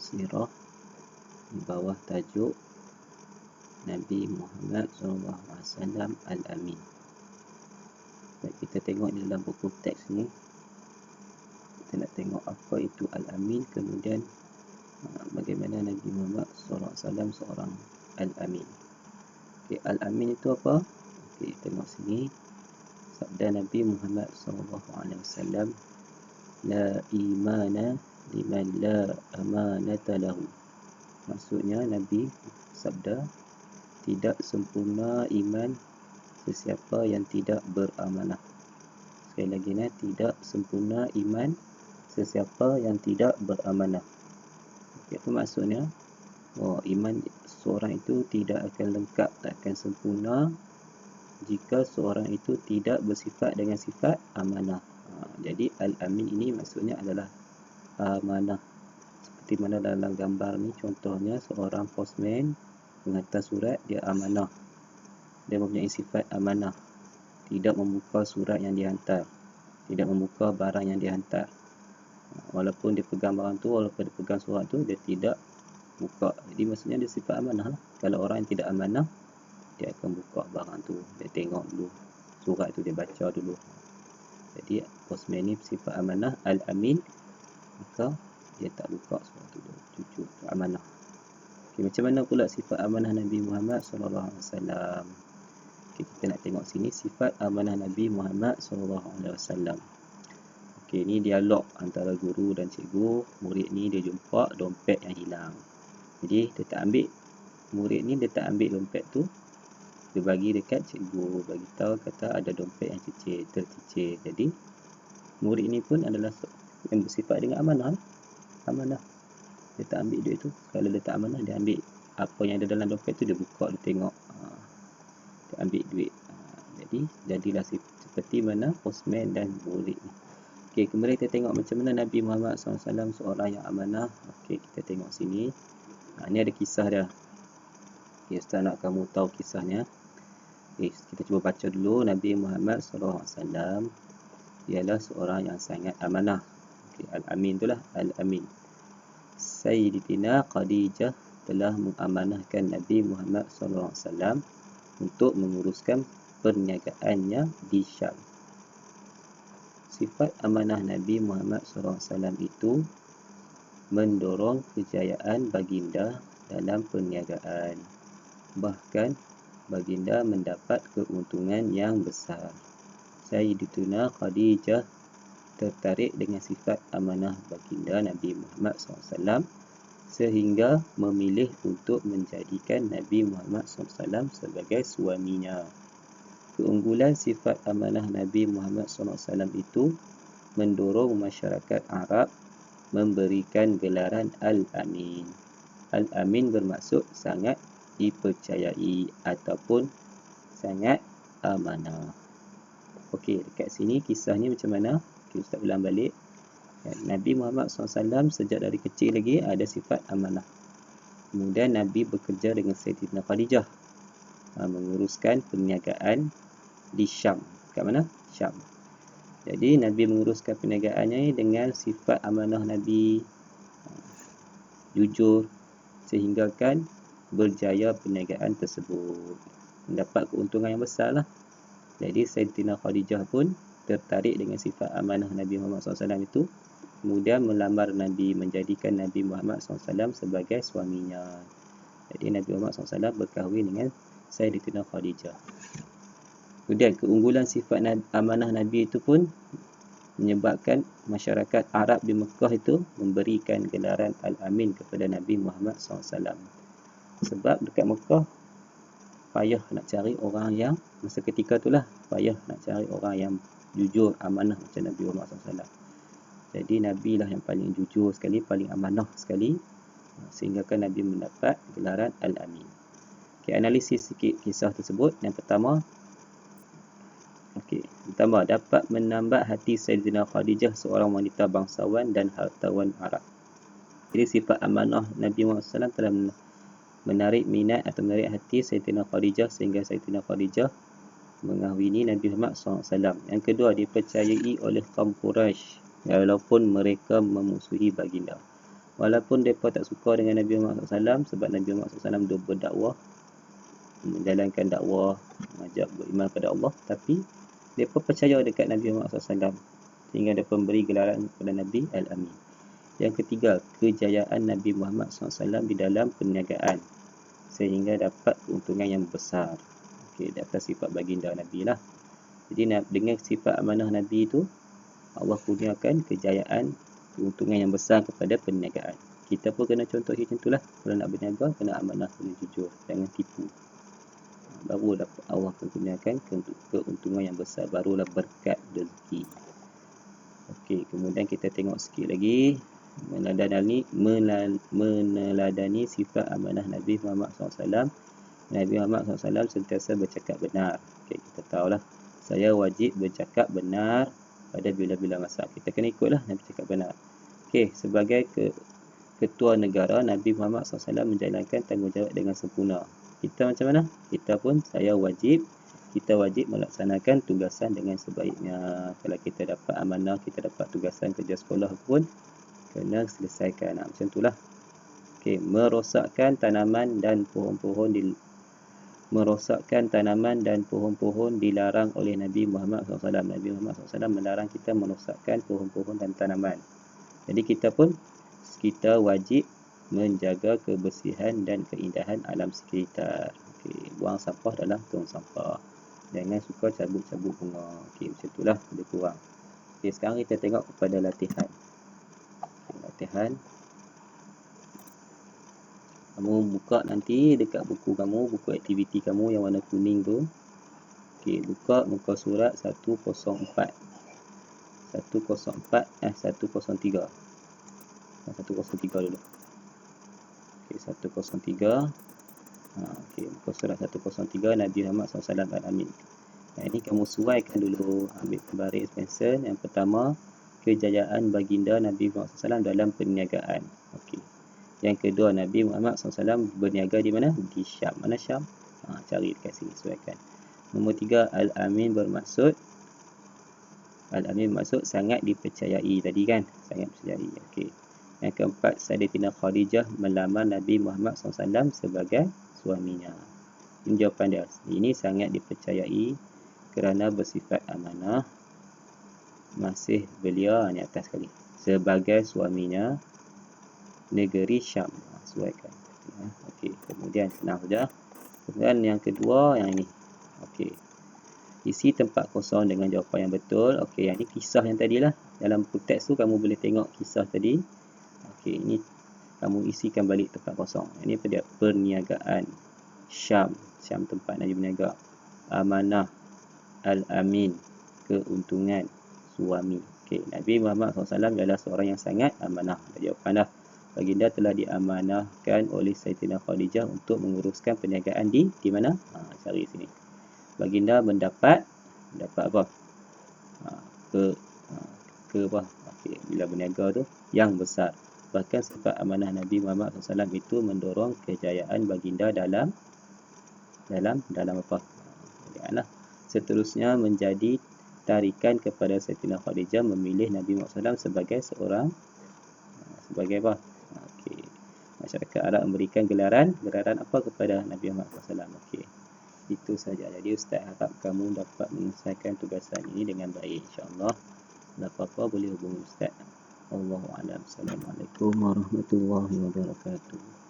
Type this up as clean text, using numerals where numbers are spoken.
sirah di bawah tajuk Nabi Muhammad SAW Al-Amin. Baik, kita tengok di dalam buku teks ni, kita nak tengok apa itu Al-Amin, kemudian bagaimana Nabi Muhammad SAW seorang Al-Amin. Okay, Al-Amin itu apa? Okay, tengok sini sabda Nabi Muhammad SAW, la imana liman la amanata lahu. Maksudnya Nabi sabda, tidak sempurna iman sesiapa yang tidak beramanah. Sekali lagi, tidak sempurna iman sesiapa yang tidak beramanah. Apa maksudnya? Iman seorang itu tidak akan lengkap, tak akan sempurna jika seorang itu tidak bersifat dengan sifat amanah. Jadi Al-Amin ini maksudnya adalah amanah. Seperti mana dalam gambar ni, contohnya seorang postman menghantar surat, dia amanah. Dia mempunyai sifat amanah, tidak membuka surat yang dihantar, tidak membuka barang yang dihantar. Walaupun dia pegang barang tu, walaupun dia pegang surat tu, dia tidak buka. Jadi maksudnya dia sifat amanah lah. Kalau orang yang tidak amanah, dia akan buka barang tu, dia tengok dulu surat tu, dia baca dulu. Jadi postman ni sifat amanah, Al-Amin, maka dia tak buka surat tu, jujur, amanah. Okay, macam mana pula sifat amanah Nabi Muhammad SAW? Okay, kita nak tengok sini sifat amanah Nabi Muhammad SAW. Okay, ni dialog antara guru dan cikgu. Murid ni dia jumpa dompet yang hilang. Jadi dia tak ambil, murid ni dia tak ambil dompet tu, dia bagi dekat cikgu, bagi tahu kata ada dompet yang tercicir. Jadi murid ni pun adalah yang bersifat dengan amanah. Amanah. Dia tak ambil duit tu. Kalau dia tak amanah, dia ambil apa yang ada dalam dompet tu, dia buka, dia tengok, dia ambil duit. Jadi jadilah seperti mana postman dan murid ni. Okey, kemudian kita tengok macam mana Nabi Muhammad SAW seorang yang amanah. Okey, kita tengok sini. Ni ada kisah dia. Okay, Ustaz nak kamu tahu kisahnya. Okay, kita cuba baca dulu. Nabi Muhammad SAW ialah seorang yang sangat amanah. Okay, Al-Amin itulah, Al-Amin. Sayyidatina Khadijah telah mengamanahkan Nabi Muhammad SAW untuk menguruskan perniagaannya di Syam. Sifat amanah Nabi Muhammad SAW itu mendorong kejayaan baginda dalam perniagaan. Bahkan baginda mendapat keuntungan yang besar. Sayyidatuna Khadijah tertarik dengan sifat amanah baginda Nabi Muhammad SAW sehingga memilih untuk menjadikan Nabi Muhammad SAW sebagai suaminya. Keunggulan sifat amanah Nabi Muhammad SAW itu mendorong masyarakat Arab memberikan gelaran Al-Amin. Al-Amin bermaksud sangat dipercayai ataupun sangat amanah. Okey, dekat sini kisahnya macam mana? Okay, Ustaz ulang balik. Nabi Muhammad SAW sejak dari kecil lagi ada sifat amanah. Kemudian Nabi bekerja dengan Sayyidatina Khadijah menguruskan perniagaan di Syam. Kat mana? Syam. Jadi Nabi menguruskan perniagaannya dengan sifat amanah Nabi, jujur, sehingga kan berjaya perniagaan tersebut, mendapat keuntungan yang besar lah. Jadi Sayyidatina Khadijah pun tertarik dengan sifat amanah Nabi Muhammad SAW itu, kemudian melamar Nabi, menjadikan Nabi Muhammad SAW sebagai suaminya. Jadi Nabi Muhammad SAW berkahwin dengan Sayyidatina Khadijah. Kemudian keunggulan sifat amanah Nabi itu pun menyebabkan masyarakat Arab di Mekah itu memberikan gelaran Al-Amin kepada Nabi Muhammad SAW. Sebab dekat Mekah payah nak cari orang yang, masa ketika itulah payah nak cari orang yang jujur, amanah macam Nabi Muhammad SAW. Jadi Nabi lah yang paling jujur sekali, paling amanah sekali, sehingga kan Nabi mendapat gelaran Al-Amin. Okay, analisis sikit kisah tersebut. Yang pertama, dapat menambah hati Sayyidina Khadijah, seorang wanita bangsawan dan hartawan Arab. Jadi sifat amanah Nabi Muhammad SAW telah menarik minat atau menarik hati Sayyidina Khadijah sehingga Sayyidina Khadijah mengahwini Nabi Muhammad SAW. Yang kedua, dipercayai oleh kaum Quraisy walaupun mereka memusuhi baginda. Walaupun mereka tak suka dengan Nabi Muhammad SAW, sebab Nabi Muhammad SAW dia berdakwah, menjalankan dakwah, mengajak beriman kepada Allah, tapi mereka percaya dekat Nabi Muhammad SAW, sehingga mereka memberi gelaran kepada Nabi Al-Amin. Yang ketiga, kejayaan Nabi Muhammad SAW di dalam perniagaan, sehingga dapat keuntungan yang besar. Okey, di atas sifat baginda Nabi lah. Jadi dengan sifat amanah Nabi itu, Allah kurniakan kejayaan, keuntungan yang besar kepada perniagaan. Kita pun kena contoh macam itulah. Kalau nak berniaga, kena amanah, kena jujur, jangan tipu. Baru dapat Allah kurniakan keuntungan yang besar, barulah berkat rezeki. Okey, kemudian kita tengok sikit lagi. Meneladani sifat amanah Nabi Muhammad SAW. Nabi Muhammad SAW sentiasa bercakap benar. Okey, kita tahulah, saya wajib bercakap benar pada bila-bila masa. Kita kena ikutlah Nabi cakap benar. Okey, sebagai ketua negara, Nabi Muhammad SAW menjalankan tanggungjawab dengan sempurna. Kita macam mana? Kita pun, kita wajib melaksanakan tugasan dengan sebaiknya. Kalau kita dapat amanah, kita dapat tugasan kerja sekolah pun, kena selesaikan. Macam itulah. Okey, merosakkan tanaman dan pohon-pohon dilarang oleh Nabi Muhammad SAW. Nabi Muhammad SAW melarang kita merosakkan pohon-pohon dan tanaman. Jadi kita wajib menjaga kebersihan dan keindahan alam sekitar. Okey, buang sampah dalam tong sampah. Jangan suka cabut-cabut bunga. Okey, macam itulah, lebih kurang. Okey, sekarang kita tengok kepada latihan. Okey, latihan. Kamu buka nanti dekat buku kamu, buku aktiviti kamu yang warna kuning tu. Okey, buka muka surat 104. 103. 103 dulu. Okey, 103. Okey, muka surat 103, Nabi Muhammad SAW Al-Amin. Ini kamu sesuaikan dulu. Ambil baris pensel. Yang pertama, kejayaan baginda Nabi Muhammad SAW dalam perniagaan. Okey. Yang kedua, Nabi Muhammad SAW berniaga di mana? Di Syam. Mana Syam? Cari dekat sini, sesuaikan. Nombor 3, Al-Amin bermaksud sangat dipercayai tadi kan? Sangat dipercayai. Okey. Yang keempat, Sayyidatina Khadijah melamar Nabi Muhammad SAW sebagai suaminya. Ini jawapan dia. Ini sangat dipercayai kerana bersifat amanah. Masih belia, ni atas sekali, sebagai suaminya negeri Syam. Sesuaikan. Okey, kemudian senang saja. Kemudian yang kedua, yang ini. Okey. Isi tempat kosong dengan jawapan yang betul. Okey, yang ini kisah yang tadilah. Dalam buku teks tu kamu boleh tengok kisah tadi. Okey, ini kamu isikan balik tempat kosong. Ini pada perniagaan. Syam. Syam tempat Nabi berniaga. Amanah. Al-Amin. Keuntungan. Suami. Okey, Nabi Muhammad SAW adalah seorang yang sangat amanah. Jawapan dah. Baginda telah diamanahkan oleh Sayyidatina Khadijah untuk menguruskan perniagaan di mana? Cari sini. Baginda mendapat apa? Ke apa? Okey, bila berniaga tu yang besar. Bahkan sifat amanah Nabi Muhammad SAW itu mendorong kejayaan baginda dalam apa? Lihatlah. Seterusnya menjadi tarikan kepada Sayyidatina Khadijah memilih Nabi Muhammad SAW sebagai apa? Okey. Masyarakat Arab memberikan gelaran apa kepada Nabi Muhammad SAW. Okey. Itu saja. Jadi Ustaz harap kamu dapat menyelesaikan tugasan ini dengan baik, insya-Allah. Kalau apa-apa boleh hubungi Ustaz. Wallahu a'lam. Assalamualaikum warahmatullahi wabarakatuh.